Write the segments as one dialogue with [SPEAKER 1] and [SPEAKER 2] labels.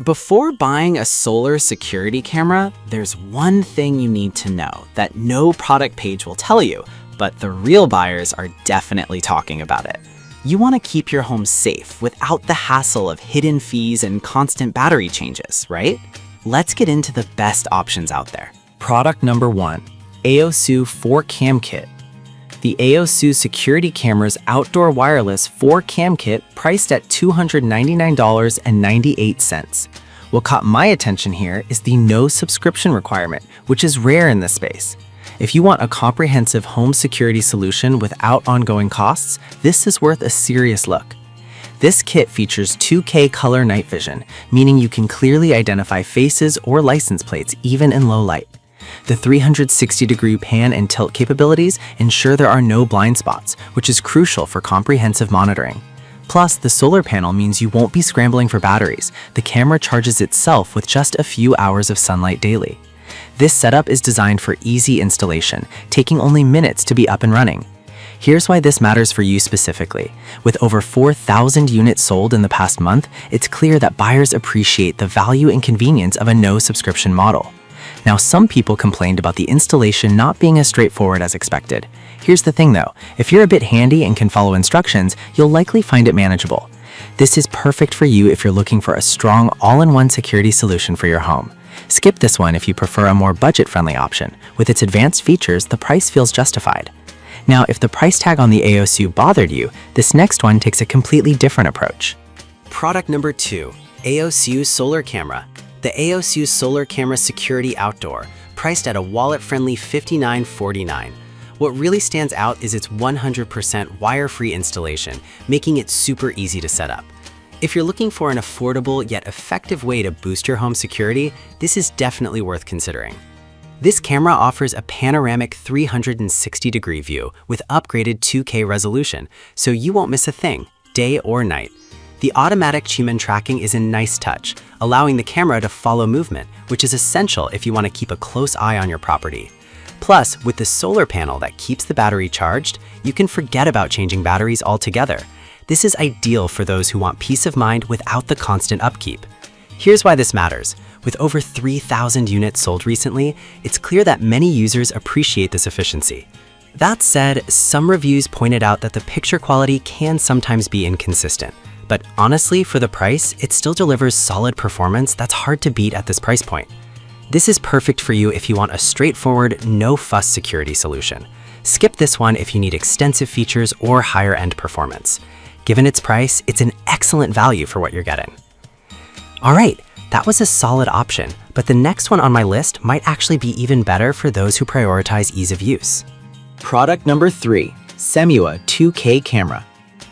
[SPEAKER 1] Before buying a solar security camera, there's one thing you need to know that no product page will tell you, but the real buyers are definitely talking about it. You want to keep your home safe without the hassle of hidden fees and constant battery changes, right? Let's get into the best options out there. Product number 1, AOSU 4Cam Kit. The AOSU Security Cameras Outdoor Wireless 4Cam Kit priced at $299.98. What caught my attention here is the no subscription requirement, which is rare in this space. If you want a comprehensive home security solution without ongoing costs, this is worth a serious look. This kit features 2K color night vision, meaning you can clearly identify faces or license plates even in low light. The 360-degree pan and tilt capabilities ensure there are no blind spots, which is crucial for comprehensive monitoring. Plus, the solar panel means you won't be scrambling for batteries. The camera charges itself with just a few hours of sunlight daily. This setup is designed for easy installation, taking only minutes to be up and running. Here's why this matters for you specifically. With over 4,000 units sold in the past month, it's clear that buyers appreciate the value and convenience of a no-subscription model. Now, some people complained about the installation not being as straightforward as expected. Here's the thing though, if you're a bit handy and can follow instructions, you'll likely find it manageable. This is perfect for you if you're looking for a strong all-in-one security solution for your home. Skip this one if you prefer a more budget-friendly option. With its advanced features, the price feels justified. Now, if the price tag on the AOSU bothered you, this next one takes a completely different approach. Product number 2, AOSU Solar Camera. The AOSU Solar Camera Security Outdoor, priced at a wallet-friendly $59.49. What really stands out is its 100% wire-free installation, making it super easy to set up. If you're looking for an affordable yet effective way to boost your home security, this is definitely worth considering. This camera offers a panoramic 360-degree view with upgraded 2K resolution, so you won't miss a thing, day or night. The automatic human tracking is a nice touch, allowing the camera to follow movement, which is essential if you want to keep a close eye on your property. Plus, with the solar panel that keeps the battery charged, you can forget about changing batteries altogether. This is ideal for those who want peace of mind without the constant upkeep. Here's why this matters. With over 3,000 units sold recently, it's clear that many users appreciate this efficiency. That said, some reviews pointed out that the picture quality can sometimes be inconsistent. But honestly, for the price, it still delivers solid performance that's hard to beat at this price point. This is perfect for you if you want a straightforward, no-fuss security solution. Skip this one if you need extensive features or higher-end performance. Given its price, it's an excellent value for what you're getting. All right, that was a solid option, but the next one on my list might actually be even better for those who prioritize ease of use. Product number 3, Semua 2K Camera.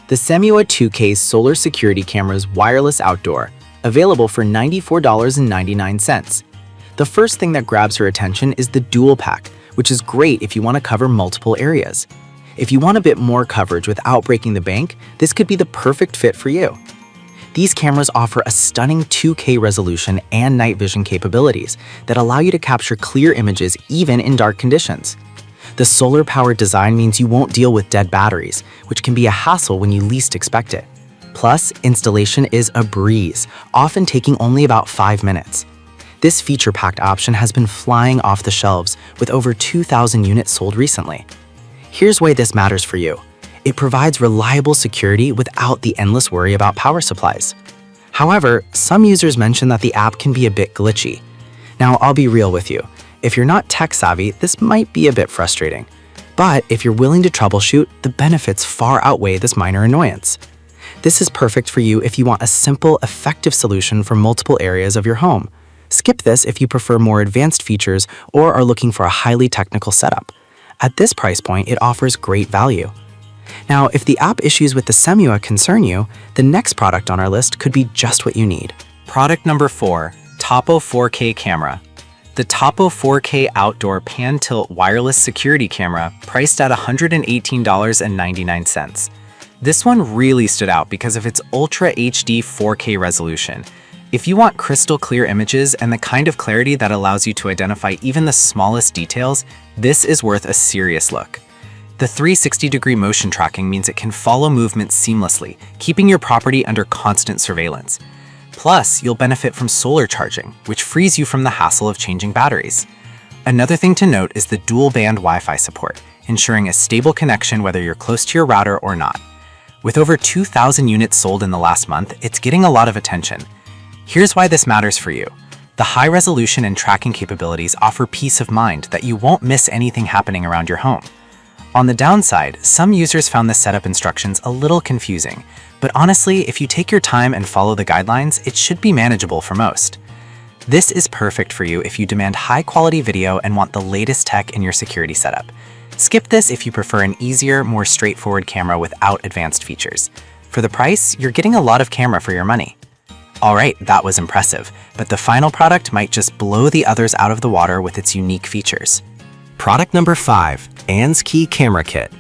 [SPEAKER 1] The Semua 2K Solar Security Cameras Wireless Outdoor, available for $94.99. The first thing that grabs your attention is the dual pack, which is great if you want to cover multiple areas. If you want a bit more coverage without breaking the bank, this could be the perfect fit for you. These cameras offer a stunning 2K resolution and night vision capabilities that allow you to capture clear images even in dark conditions. The solar-powered design means you won't deal with dead batteries, which can be a hassle when you least expect it. Plus, installation is a breeze, often taking only about 5 minutes. This feature-packed option has been flying off the shelves with over 2,000 units sold recently. Here's why this matters for you. It provides reliable security without the endless worry about power supplies. However, some users mention that the app can be a bit glitchy. Now, I'll be real with you. If you're not tech-savvy, this might be a bit frustrating. But if you're willing to troubleshoot, the benefits far outweigh this minor annoyance. This is perfect for you if you want a simple, effective solution for multiple areas of your home. Skip this if you prefer more advanced features or are looking for a highly technical setup. At this price point, it offers great value. Now, if the app issues with the Semua concern you, the next product on our list could be just what you need. Product number 4, Topo 4K Camera. The Topo 4K Outdoor Pan-Tilt Wireless Security Camera, priced at $118.99. This one really stood out because of its Ultra HD 4K resolution. If you want crystal clear images and the kind of clarity that allows you to identify even the smallest details, this is worth a serious look. The 360-degree motion tracking means it can follow movement seamlessly, keeping your property under constant surveillance. Plus, you'll benefit from solar charging, which frees you from the hassle of changing batteries. Another thing to note is the dual-band Wi-Fi support, ensuring a stable connection whether you're close to your router or not. With over 2,000 units sold in the last month, it's getting a lot of attention. Here's why this matters for you. The high resolution and tracking capabilities offer peace of mind that you won't miss anything happening around your home. On the downside, some users found the setup instructions a little confusing, but honestly, if you take your time and follow the guidelines, it should be manageable for most. This is perfect for you if you demand high-quality video and want the latest tech in your security setup. Skip this if you prefer an easier, more straightforward camera without advanced features. For the price, you're getting a lot of camera for your money. Alright, that was impressive, but the final product might just blow the others out of the water with its unique features.
[SPEAKER 2] Product number 5, ANSKey Camera Kit.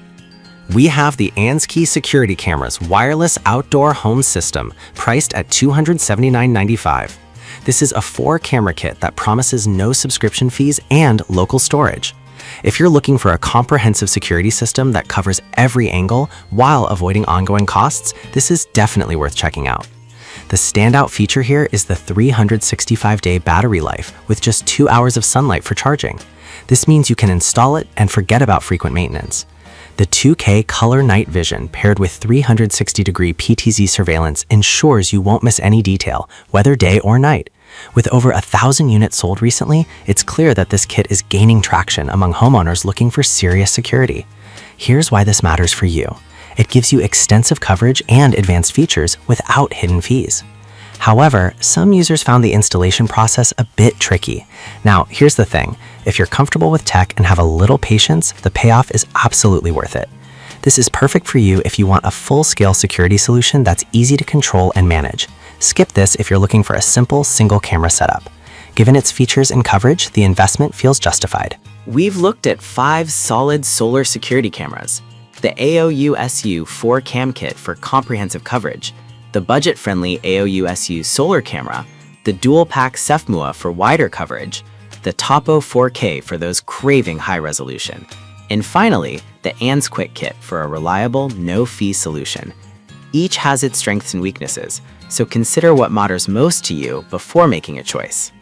[SPEAKER 2] We have the ANSKey Security Cameras Wireless Outdoor Home System, priced at $279.95. This is a 4-camera kit that promises no subscription fees and local storage. If you're looking for a comprehensive security system that covers every angle while avoiding ongoing costs, this is definitely worth checking out. The standout feature here is the 365-day battery life with just 2 hours of sunlight for charging. This means you can install it and forget about frequent maintenance. The 2K color night vision paired with 360-degree PTZ surveillance ensures you won't miss any detail, whether day or night. With over 1,000 units sold recently, it's clear that this kit is gaining traction among homeowners looking for serious security. Here's why this matters for you. It gives you extensive coverage and advanced features without hidden fees. However, some users found the installation process a bit tricky. Now, here's the thing. If you're comfortable with tech and have a little patience, the payoff is absolutely worth it. This is perfect for you if you want a full-scale security solution that's easy to control and manage. Skip this if you're looking for a simple single-camera setup. Given its features and coverage, the investment feels justified.
[SPEAKER 1] We've looked at 5 solid solar security cameras: the AOU-SU 4-cam kit for comprehensive coverage, the budget-friendly AOU-SU solar camera, the dual-pack CEFMUA for wider coverage, the Topo 4K for those craving high resolution, and finally, the ANSQuick kit for a reliable, no-fee solution. Each has its strengths and weaknesses, so consider what matters most to you before making a choice.